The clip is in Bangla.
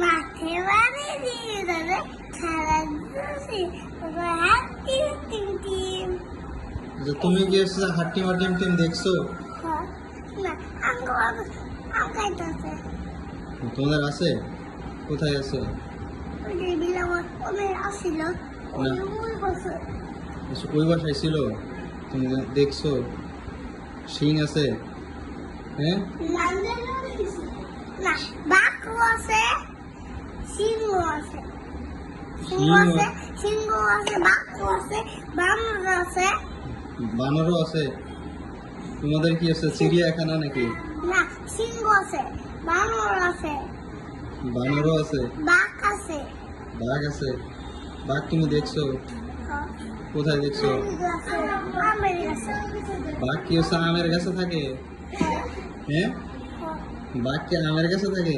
মাঠে বাড়ি দিয়ে দাদা খেলা দিয়েছি হাঁটি টিম তুমি কি হাট্টি মার্টিম টিম দেখছো? না আঙ্কাইতেছে তোমাদের আছে? কোথায় আছে? ওই যে বিলাম ওদের আসছিল ওই বছর ওই বাসায় ছিল? তুমি দেখছো শিং আছে? হ্যাঁ না বাঘও আছে সিংহ আছে সিংহ আছে বাঘও আছে বানর আছে বানরও আছে? তোমাদের কি আছে চিড়িয়াখানা নাকি? না সিংহ আছে বানর আছে বানরও আছে? বাঘ আছে বাঘ আছে? বাঘ তুমি দেখছো? কোথায় দেখছো? আমের আছে বাঘ কি হচ্ছে আমের গাছে থাকে? হ্যাঁ বাঘ কি আমের গাছে থাকে?